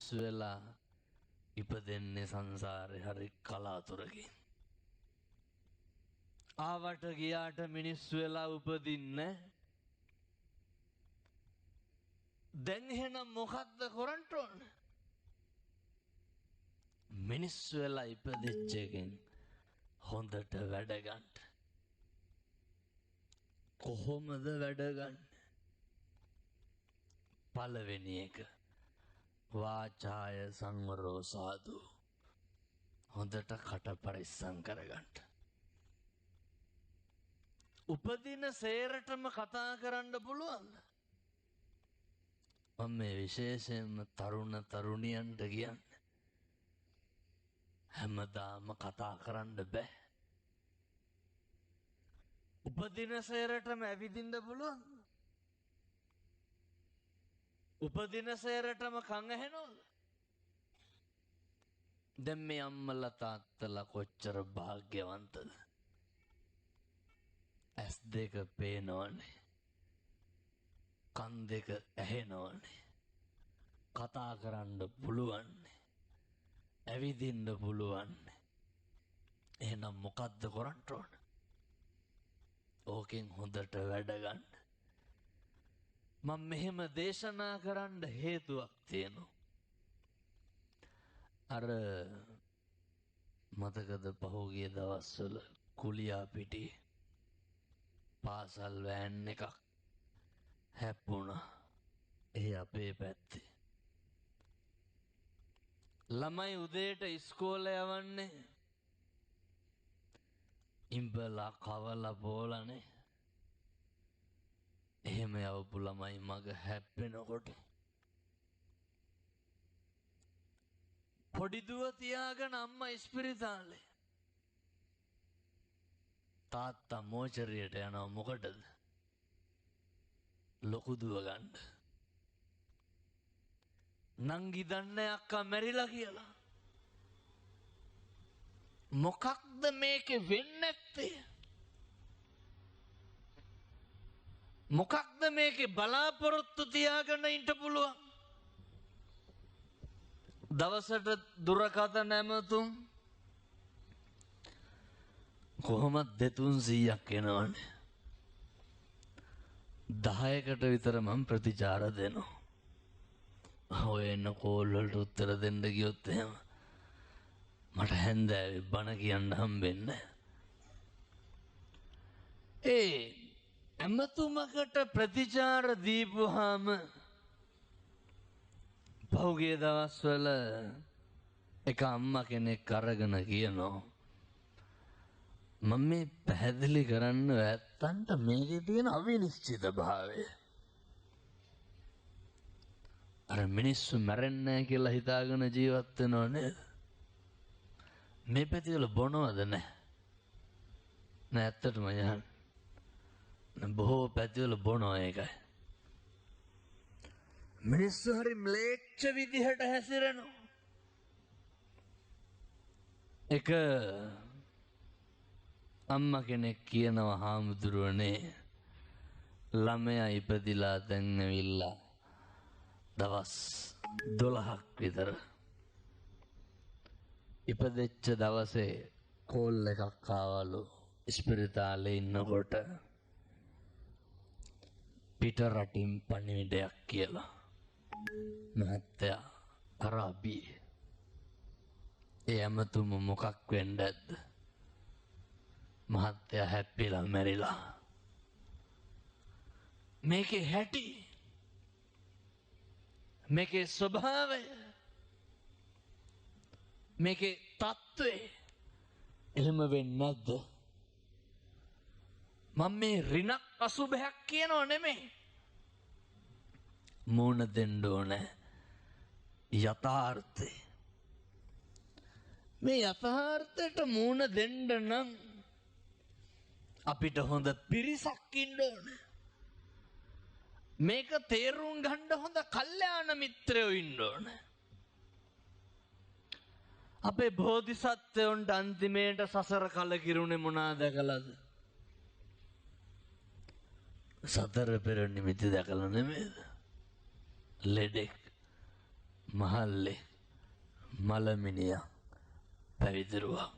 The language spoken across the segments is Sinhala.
මිනිස්සු වෙලා ඉපදෙන්නේ සංසාරේ හරි කලාතුරකින්. ආවට ගියාට මිනිස්සු වෙලා උපදින්නේ. දැන් එහෙනම් මොකද්ද කරන්න ඕන? මිනිස්සු වෙලා ඉපදෙච්ච එකෙන් හොඳට වැඩ ගන්න. කොහොමද වැඩ ගන්න? පළවෙනි එක වාචාය සංවරෝ සාදු. හොඳට කට පරිස්සම් කරගන්න. උපදින සේරටම කතා කරන්න පුළුවන්. මම මේ විශේෂයෙන්ම තරුණ තරුණියන්ට කියන්නේ හැමදාම කතා කරන්න බෑ. උපදින සේරටම ඇවිදින්න පුළුවන්. උපදින සේරටම කන් ඇහෙනවද? දැන් මේ අම්මලා තාත්තලා කොච්චර වාග්යවන්තද? ඇස් දෙක පේනවනේ. කන් දෙක ඇහෙනවනේ. කතා කරන්න පුළුවන්. ඇවිදින්න පුළුවන්. එහෙනම් මොකද්ද කරන්න ඕන? ඕකෙන් හොඳට වැඩ ගන්න. මම මෙහෙම දේශනා කරන්න හේතුවක් තියෙනවා. අර මතකද පහුගිය දවස්වල කුලියා පිටියේ පාසල් වෑන් එකක් හැප්පුණා. ඒ අපේ පැත්තේ. ළමයි උදේට ඉස්කෝලේ යවන්නේ ඉඹලා කවලා බෝලනේ. එහෙම යවපු ළමයි මග හැප්පෙනකොට පොඩි දුව තියාගෙන අම්මා ඉස්පිරිතාලේ. තාත්තා මෝචරියට යනවා මොකටද? ලොකු දුව ගන්න. නංගි දන්නේ අක්කා මැරිලා කියලා. මොකක්ද මේකේ වෙන්නේ නැත්තේ? මොකක්ද මේකේ බලාපොරොත්තු තියාගෙන ඉන්න පුළුවන්? දවසට දුරකථන ඇමතුම් කොහොමද 200ක් එනවනේ. 10කට විතර මම ප්‍රතිචාර දෙනවා. ඔය එන කෝල් වලට උත්තර දෙන්න ගියොත් එහෙම මට හැන්දෑවේ බණ කියන්න හම්බෙන්නේ. ඒ ඇමතුමකට ප්‍රතිචාර දීපුවාම පහුගිය දවස්වල එක අම්මා කෙනෙක් අරගෙන කියනවා මම මේ පැහැදිලි කරන්න ඇත්තන්ට මේකේ තියෙන අවිනිශ්චිත භාවය. අර මිනිස්සු මැරෙන්නේ නැහැ කියලා හිතාගෙන ජීවත් වෙනව නේද? මේ පැතිවල බොනවද නැහැ? නෑ ඇත්තටම යහන්. බොහෝ පැතිවල බොනවා ඒකයි. මිනිස්සු හරි ම්ලේච්ඡ විදිහට හැසිරෙනවා. එක අම්මා කෙනෙක් කියනවා හාමුදුරුවනේ ළමයා ඉපදිලා දැන් ඇවිල්ලා දවස් 12ක් විතර. ඉපදෙච්ච දවසේ කෝල් එකක් ආවලු ඉස්පිරිතාලේ ඉන්නකොට පිට රටින් පණිවිඩයක් කියලා. මහත්තයා අරාබි. ඒ ඇමතුම මොකක් වෙන්නද? මහත්තයා හැප්පිලා මැරිලා. මේකේ හැටි මේකේ ස්වභාවය මේකේ තත්ත්වය එහෙම වෙන්නේ නැද්ද? මම මේ රිණක් අසුභයක් කියනව නෙමෙයි. මූණ දෙන්න ඕන යථාර්ථය. මේ යථාර්ථයට මූණ දෙන්න නම් අපිට හොඳ පිරිසක් ඉන්න ඕන. මේක තේරුම් ගන්න හොඳ කල්යාණ මිත්‍රයෝ ඉන්න ඕන. අපේ බෝධිසත්වයන්ට අන්තිමේට සසර කලකිරුණේ මොනවාද දැකලාද? සතර පෙර නිමිති දැකලා නෙමෙයිද? ලෙඩෙක් මහල්ලේ මලමිනිය පැවිදිරුවා.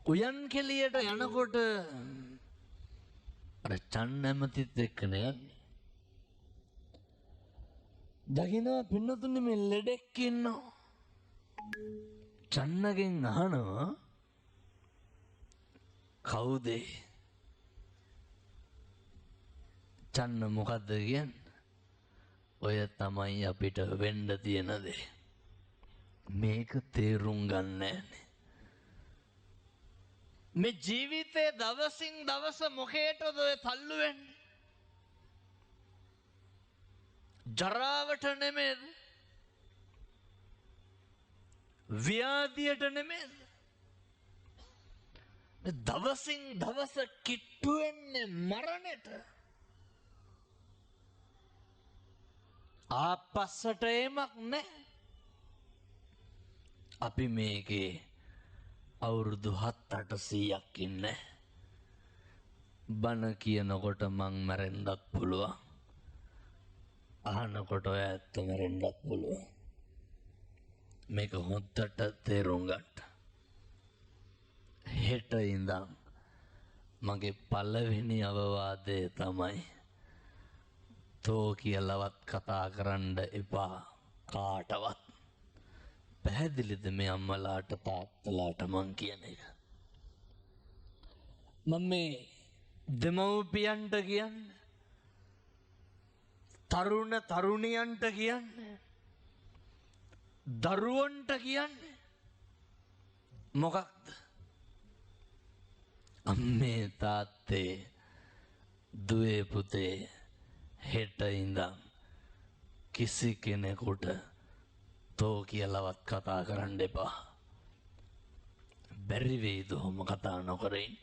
උයන් කෙලියට යනකොට අර චන්න ඇමතිත් එක්කන යන්නේ. දකිනවා පින්නතුනි මේ ලෙඩෙක් ඉන්නවා. චන්නගෙන් අහනවා කවුද? චන්න මොකද්ද කියන්නේ? ඔය තමයි අපිට වෙන්න තියෙන දේ. මේක තේරුම් ගන්න නෑනේ. මේ ජීවිතේ දවසින් දවස මොකේටද ඔය තල්ලු වෙන්නේ? ජරාවට නෙමෙයිද? ව්‍යාධියට නෙමෙයිද? දවසින් දවස කිට්ටු වෙන්නේ මරණයට. ආපස්සට එමක් නැහැ. අපි මේකේ අවුරුදු 7-800ක් ඉන්නේ. බණ කියනකොට මං මැරෙන්නත් පුළුවන්. අහනකොට ඔය ඇත්ත මැරෙන්නත් පුළුවන්. මේක හොද්දට තේරුම් ගන්න. හෙට ඉඳන් මගේ පළවෙනි අවවාදය තමයි තෝ කියලාවත් කතා කරන්න එපා කාටවත්. පැහැදිලිද මේ අම්මලාට තාත්තලාට මං කියන එක? මම මේ දෙමව්පියන්ට කියන්නේ, තරුණ තරුණියන්ට කියන්නේ, දරුවන්ට කියන්නේ මොකක්ද? අම්මේ තාත්තේ දුවේ පුතේ හෙට ඉඳන් කිසි කෙනෙකුට තෝ කියලාවත් කතා කරන්න එපා. බැරි වෙයිද ඔහොම කතා නොකර ඉන්න?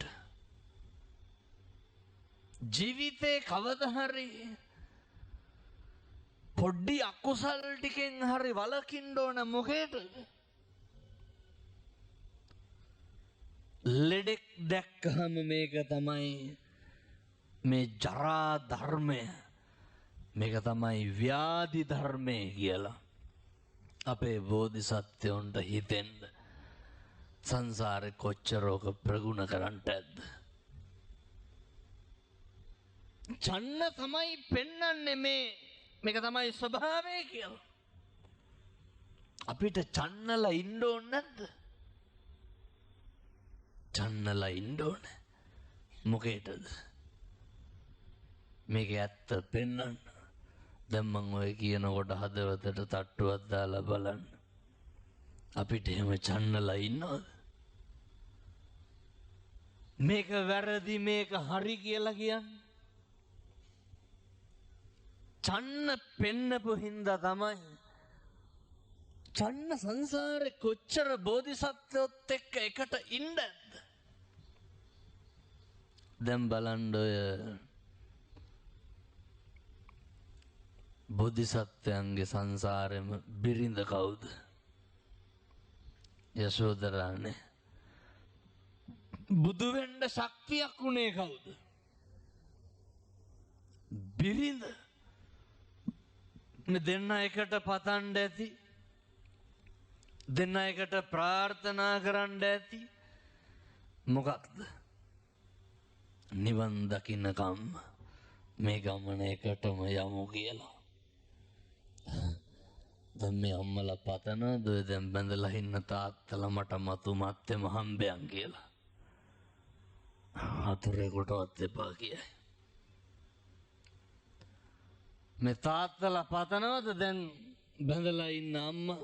ජීවිතේ කවදා හරි පොඩි අකුසල් ටිකෙන් හරි වළකින්න ඕන. මොකේද? ලෙඩෙක් දැක්කහම මේක තමයි මේ ජරා ධර්මය, මේක තමයි ව්‍යාධි ධර්මය කියලා අපේ බෝධිසත්වයන්ට හිතෙන්න සංසාරේ කොච්චරක ප්‍රගුණ කරන්නට ඇද්ද? චන්න තමයි පෙන්වන්නේ මේක තමයි ස්වභාවය කියලා. අපිට චන්නලා ඉන්න ඕනේ නැද්ද? චන්නලා ඉන්න ඕනේ. මොකේටද? මේක ඇත්ත පෙන්වන්න. දැන් මම ඔය කියනකොට හදවතට තට්ටුවක් දාලා බලන්න. අපිට එහෙම චන්නලා ඉන්නවද? මේක වැරදි මේක හරි කියලා කියන්නේ. චන්න පෙන්නපු හින්දා තමයි චන්න සංසාරේ කොච්චර බෝධිසත්වයොත් එක්ක එකට ඉන්නද? දැන් බලන්න ඔය බෝධිසත්වයන්ගේ සංසාරෙම බිරිඳ කවුද? යශෝදරානේ. බුදු වෙන්න ශක්තියක් උනේ කවුද? බිරිඳ. මේ දෙන්න එකට පතන්න ඇති, දෙන්න එකට ප්‍රාර්ථනා කරන්න ඇති. මොකක්ද? නිවන් දකින්නකම් මේ ගමන එකටම යමු කියලා. දැන් මේ අම්මලා පතනද දැන් බැඳලා ඉන්න තාත්තලා මට මතු මත්තෙම හම්බයන් කියලා. අතුරේකටවත් එපා කියයි. මේ තාත්තලා පතනවද දැන් බැඳලා ඉන්න අම්මා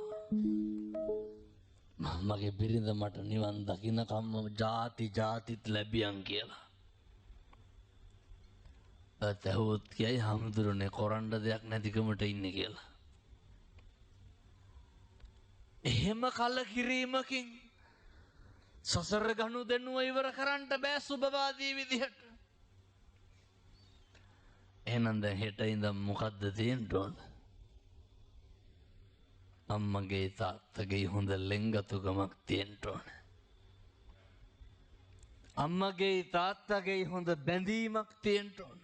මගේ බිරිඳ මට නිවන් දකින්නකම් ಜಾති ಜಾතිත් ලැබියන් කියලා? ඇහුවොත් කියයි හාමුදුරනේ කරන්න දෙයක් නැතිකමට ඉන්නේ කියලා. එහෙම කලකිරීමකින් සසර ගනුදෙනුව ඉවර කරන්න බෑ සුබවාදී විදිහට. එහෙනම් දැන් හෙට ඉඳන් මොකද්ද තියෙන්න ඕන? අම්මගේ තාත්තගේ හොඳ ලෙන්ගතුකමක් තියෙන්න ඕන. අම්මගේ තාත්තගේ හොඳ බැඳීමක් තියෙන්න ඕන.